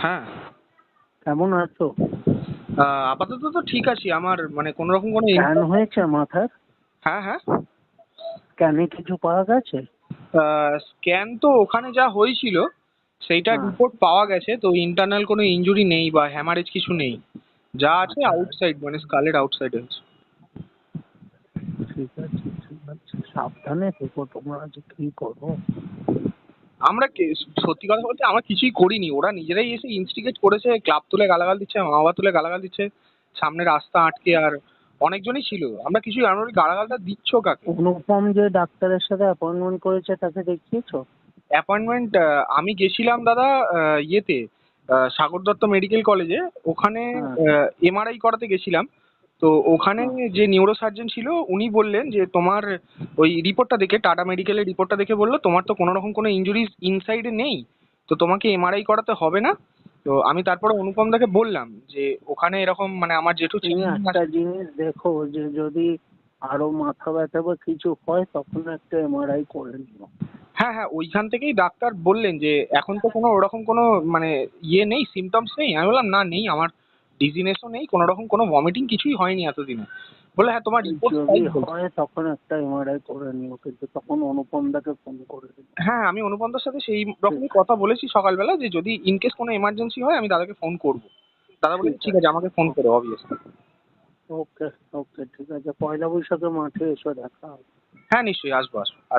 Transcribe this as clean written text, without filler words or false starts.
হ্যাঁ। কেমন আছো? আপাতত তো ঠিক আছি, আমার মানে কোনো রকম কোনো স্ক্যান হয়েছে মাথার? হ্যাঁ হ্যাঁ। স্ক্যানে কিছু পাওয়া গেছে? স্ক্যান তো ওখানে যা হয়েছিল সেইটা হ্যাঁ, রিপোর্ট পাওয়া গেছে, তো ইন্টারনাল কোনো ইনজুরি নেই বা হ্যামারেজ কিছু নেই, যা আছে আচ্ছা, আউটসাইড মানে স্কালের আউটসাইডে আছে। ঠিক আছে ঠিক আছে, সাবধানে থেকো তোমরা, যে কি করো। আমরা সত্যি কথা বলতে আমরা কিছুই করিনি, ওরা নিজেরাই এসে ইনস্টিগেট করেছে, ক্লাব তুলে গালাগাল দিচ্ছে, মা বাবা তুলে গালাগাল দিচ্ছে, সামনে রাস্তা আটকে, আর অনেকজনই ছিল, আমরা কিছুই, আমরা ওই গালাগালটা দিচ্ছ কাকে? অনুপম যে ডাক্তারের সাথে অ্যাপয়েন্টমেন্ট করেছে তাকে দেখিয়েছো? অ্যাপয়েন্টমেন্ট আমি গেছিলাম দাদা, ইয়েতে, সাগর দত্ত মেডিকেল কলেজে, ওখানে হ্যাঁ, এমআরআই করাতে গেছিলাম। তো ওখানে হ্যাঁ, যে নিউরো সার্জন ছিল উনি বললেন যে তোমার ওই রিপোর্টটা দেখে, টাটা মেডিকেলের রিপোর্টটা দেখে বললো তোমার তো কোনো রকম কোনো ইনজুরিজ ইনসাইডে নেই, তো তোমাকে এমআরআই করাতে হবে না। তো আমি তারপরে অনুপম দাকে বললাম যে ওখানে এরকম মানে আমার জেঠু তুমি চেম্বার একটা আছে। জিনিস দেখো, যে যদি আরো মাথা ব্যথা বা কিছু হয় তখন একটা এমআরআই করে নিও। হ্যাঁ হ্যাঁ, ওইখান থেকেই ডাক্তার বললেন যে এখন তো কোনো ওরকম কোনো মানে ইয়ে নেই, সিমটমস নেই। আমি বললাম না নেই, আমার ডিজিনেসও নেই, কোনো রকম কোনো ভমিটিং কিছুই হয়নি এতদিনে। বলে হ্যাঁ তোমার রিপোর্ট যদি তাই বলছে। হয় তখন একটা এমআরআই করে নিও, কিন্তু তখন অনুপম দাকে ফোন করে দিও। হ্যাঁ, আমি অনুপমদার সাথে সেই ঠিক রকমই কথা বলেছি সকালবেলা, যে যদি ইনকেস কোনো এমার্জেন্সি হয় আমি দাদাকে ফোন করবো। দাদা বলেছে ঠিক ঠিক আছে আছে। আমাকে ফোন করো অবভিয়াসলি। ওকে ওকে, ঠিক আছে, পয়লা বৈশাখে মাঠে এসো, দেখা হবে। হ্যাঁ নিশ্চয়ই, আসবো আসবো।